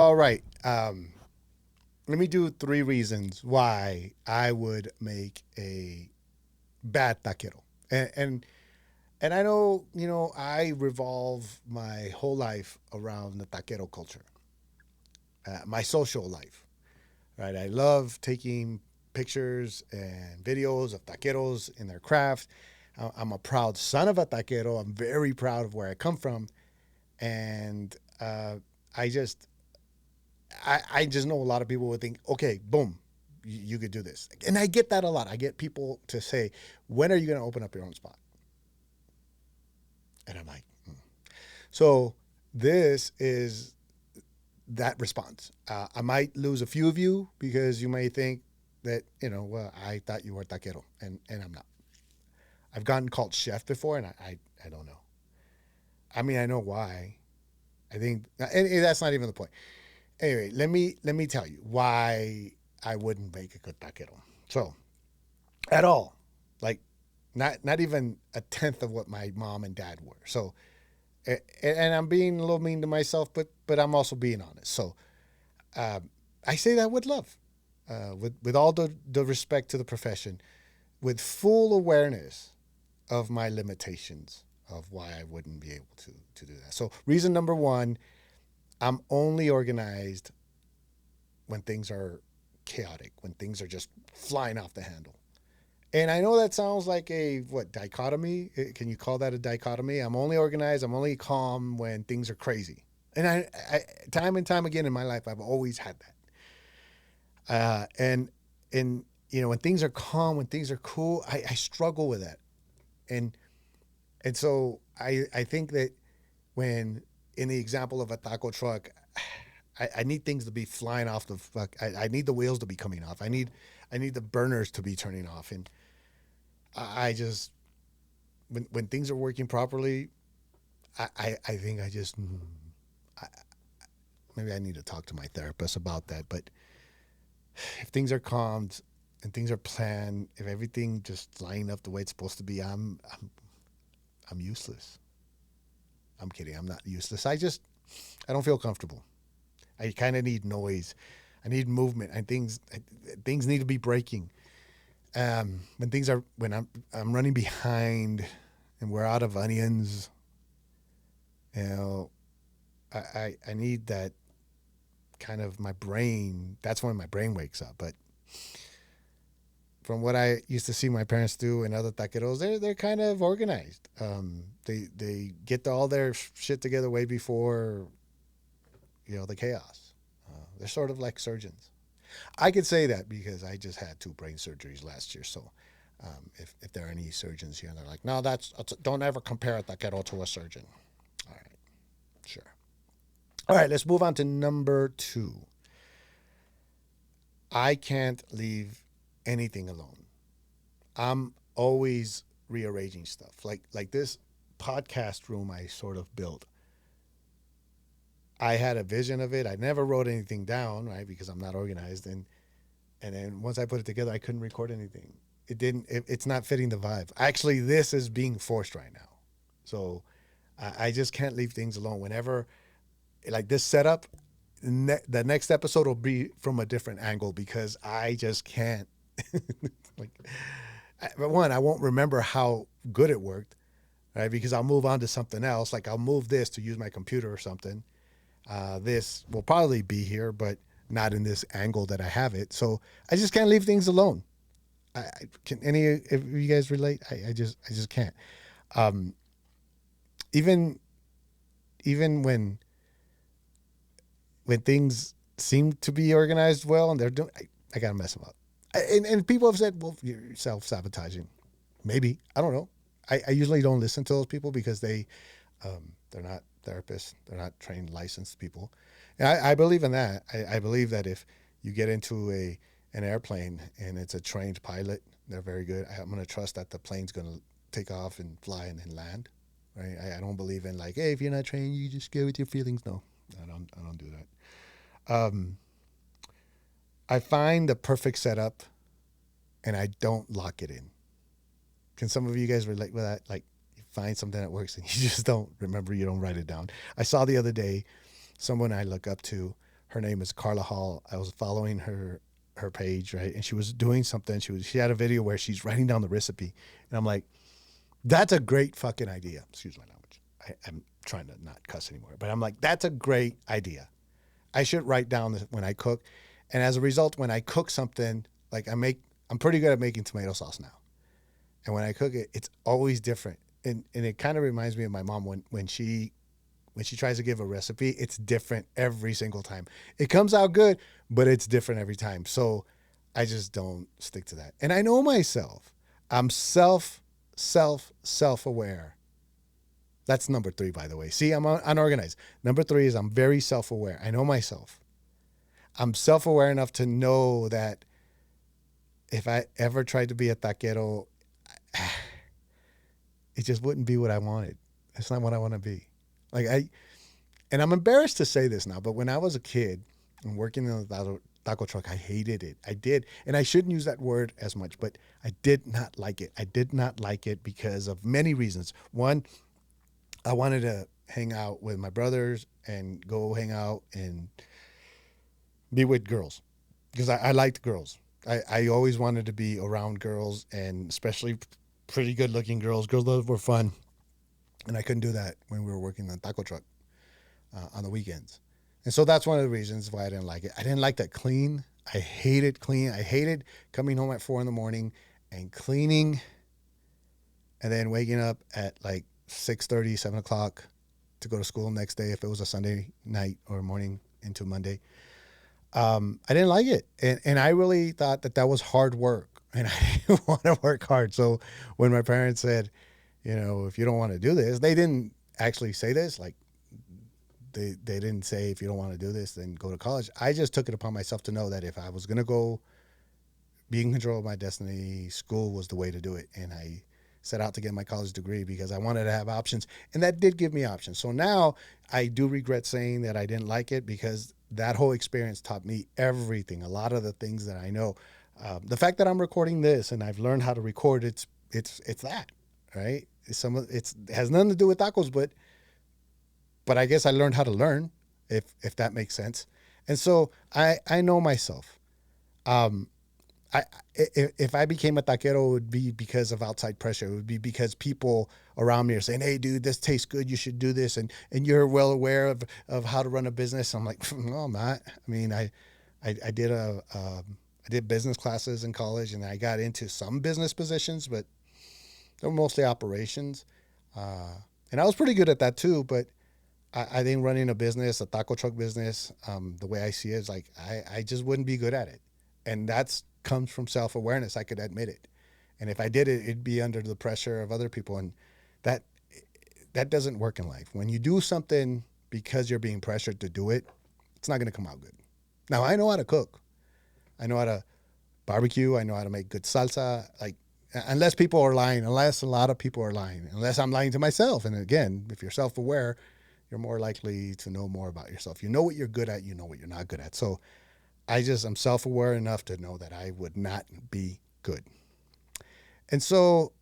All right. Let me do three reasons why I would make a bad taquero. And I know, I revolve my whole life around the taquero culture, my social life, right? I love taking pictures and videos of taqueros in their craft. I'm a proud son of a taquero. I'm very proud of where I come from. And I just I just know a lot of people would think, okay, boom, you could do this. And I get that a lot. I get people to say, when are you going to open up your own spot? And I'm like, hmm. So this is that response. I might lose a few of you because you may think that, well, I thought you were taquero, and I'm not. I've gotten called chef before, and I don't know. I mean, I know why. I think, and that's not even the point. Anyway, let me tell you why I wouldn't make a good taquero. So, at all, like not even a tenth of what my mom and dad were. So, and I'm being a little mean to myself, but I'm also being honest. So, uh, I say that with love, with all the respect to the profession, with full awareness of my limitations of why I wouldn't be able to do that. So, reason number one, I'm only organized when things are chaotic, when things are just flying off the handle. And I know that sounds like a what dichotomy? Can you call that a dichotomy? I'm only organized. I'm only calm when things are crazy. And time and time again in my life, I've always had that. And when things are calm, when things are cool, I struggle with that. And and so I think that when in the example of a taco truck, I need things to be flying off the fuck. I need the wheels to be coming off. I need the burners to be turning off. And I just when things are working properly, I think I just I, maybe I need to talk to my therapist about that. But if things are calmed and things are planned, if everything just line up the way it's supposed to be, I'm useless. I'm kidding. I'm not useless. I don't feel comfortable. I kind of need noise. I need movement. And things need to be breaking. When I'm running behind and we're out of onions, you know, I need that kind of my brain. That's when my brain wakes up. But from what I used to see my parents do and other taqueros, they're kind of organized. They get all their shit together way before the chaos. They're sort of like surgeons. I could say that because I just had two brain surgeries last year. So if there are any surgeons here and they're like, no, that's don't ever compare a taquero to a surgeon. All right, sure. All right, let's move on to number two. I can't leave anything alone. I'm always rearranging stuff. Like this podcast room I sort of built. I had a vision of it. I never wrote anything down, right? Because I'm not organized. And then once I put it together, I couldn't record anything. It's not fitting the vibe. Actually, this is being forced right now. So I just can't leave things alone. Whenever like this setup, the next episode will be from a different angle because I just can't. like, but one, I won't remember how good it worked, right? Because I'll move on to something else. Like I'll move this to use my computer or something. This will probably be here, but not in this angle that I have it. So I just can't leave things alone. Can any of you guys relate? I just can't. Um, even even when things seem to be organized well and they're doing, I gotta mess them up. And people have said, well, you're self sabotaging. Maybe I don't know. I usually don't listen to those people because they're not therapists. They're not trained, licensed people. And I believe in that. I believe that if you get into an airplane and it's a trained pilot, they're very good. I'm going to trust that the plane's going to take off and fly and then land. Right? I don't believe in like, hey, if you're not trained, you just go with your feelings. No, I don't do that. I find the perfect setup and I don't lock it in. Can some of you guys relate with that? Like, you find something that works and you just don't remember, you don't write it down. I saw the other day someone I look up to Her name is Carla Hall. I was following her page, right, and she was doing something. She had a video where she's writing down the recipe, and I'm like, that's a great fucking idea. Excuse my language. I'm trying to not cuss anymore, but I'm like, that's a great idea. I should write down this when I cook, and as a result, when I cook something, like I'm pretty good at making tomato sauce now, and when I cook it, it's always different, and it kind of reminds me of my mom when she tries to give a recipe, it's different every single time. It comes out good, but it's different every time. So I just don't stick to that. And I know myself. I'm self aware. That's number three, by the way. See, I'm unorganized. Number three is I'm very self aware. I know myself. I'm self aware enough to know that if I ever tried to be a taquero, it just wouldn't be what I wanted. It's not what I want to be. Like and I'm embarrassed to say this now, but when I was a kid and working in the taco truck, I hated it. I did. And I shouldn't use that word as much, but I did not like it. I did not like it because of many reasons. One, I wanted to hang out with my brothers and go hang out and be with girls because I liked girls. I always wanted to be around girls and especially pretty good looking girls. Girls that were fun. And I couldn't do that when we were working on the taco truck on the weekends. And so that's one of the reasons why I didn't like it. I didn't like that clean. I hated clean. I hated coming home at 4 a.m. and cleaning and then waking up at like 6:30, 7 o'clock to go to school next day if it was a Sunday night or morning into Monday. I didn't like it. And I really thought that that was hard work. And I didn't want to work hard. So when my parents said, if you don't want to do this, they didn't actually say this. Like they didn't say if you don't want to do this, then go to college. I just took it upon myself to know that if I was going to go be in control of my destiny, school was the way to do it. And I set out to get my college degree because I wanted to have options. And that did give me options. So now I do regret saying that I didn't like it because that whole experience taught me everything. A lot of the things that I know. The fact that I'm recording this and I've learned how to record, it's that, right? It has nothing to do with tacos, but I guess I learned how to learn, if that makes sense. And so I know myself. Um, I if I became a taquero, it would be because of outside pressure. It would be because people around me are saying, "Hey, dude, this tastes good. You should do this," and you're well aware of how to run a business. I'm like, no, I'm not. I mean, I did I did business classes in college, and I got into some business positions, but they were mostly operations, uh, and I was pretty good at that too. But I think running a business, a taco truck business, the way I see it is like I just wouldn't be good at it, and that's comes from self awareness. I could admit it, and if I did it, it'd be under the pressure of other people, and that that doesn't work in life. When you do something because you're being pressured to do it, it's not going to come out good. Now I know how to cook. I know how to barbecue. I know how to make good salsa. Like unless people are lying, unless a lot of people are lying, unless I'm lying to myself. And again, if you're self aware, you're more likely to know more about yourself. You know what you're good at, you know what you're not good at. So I'm self aware enough to know that I would not be good. And so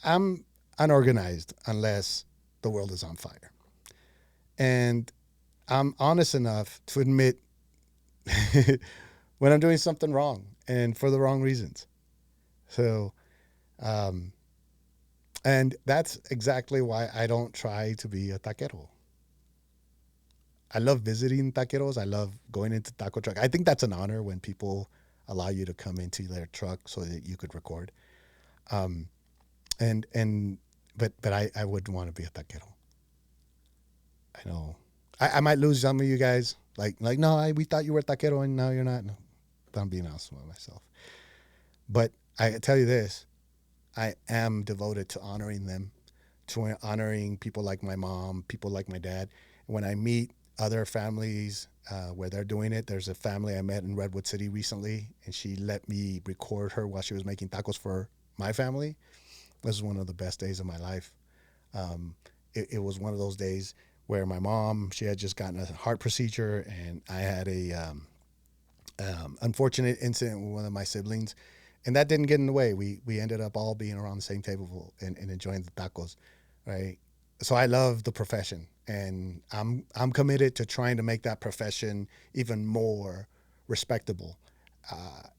I'm unorganized unless the world is on fire. And I'm honest enough to admit when I'm doing something wrong and for the wrong reasons. So, um, and that's exactly why I don't try to be a taquero. I love visiting taqueros. I love going into taco truck. I think that's an honor when people allow you to come into their truck so that you could record. Um, and but I wouldn't want to be a taquero. I know. I might lose some of you guys. Like no, we thought you were a taquero and now you're not. No, I'm being honest with myself. But I tell you this, I am devoted to honoring them, to honoring people like my mom, people like my dad. When I meet other families where they're doing it, there's a family I met in Redwood City recently, and she let me record her while she was making tacos for my family. This was one of the best days of my life. It was one of those days where my mom, she had just gotten a heart procedure, and I had a unfortunate incident with one of my siblings, and that didn't get in the way. We ended up all being around the same table and enjoying the tacos, right? so I love the profession, and I'm committed to trying to make that profession even more respectable.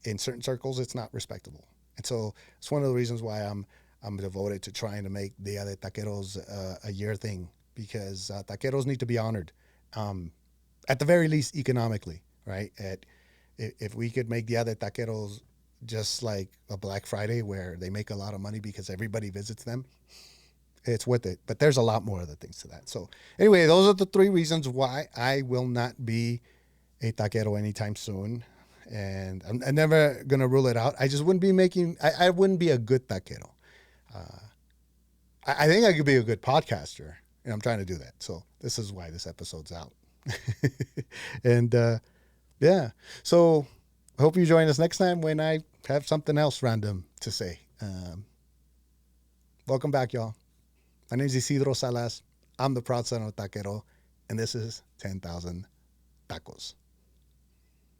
In certain circles, it's not respectable, and so it's one of the reasons why I'm devoted to trying to make Dia de Taqueros a year thing, because taqueros need to be honored, um, at the very least economically, right? If we could make Dia de Taqueros just like a Black Friday where they make a lot of money because everybody visits them, it's worth it. But there's a lot more other things to that. So anyway, those are the three reasons why I will not be a taquero anytime soon. And I'm never gonna rule it out. I just wouldn't be making. I wouldn't be a good taquero. I think I could be a good podcaster, and I'm trying to do that. So this is why this episode's out. And yeah, so I hope you join us next time when I have something else random to say. Welcome back, y'all. My name is Isidro Salas. I'm the proud son of a taquero, and this is 10,000 Tacos.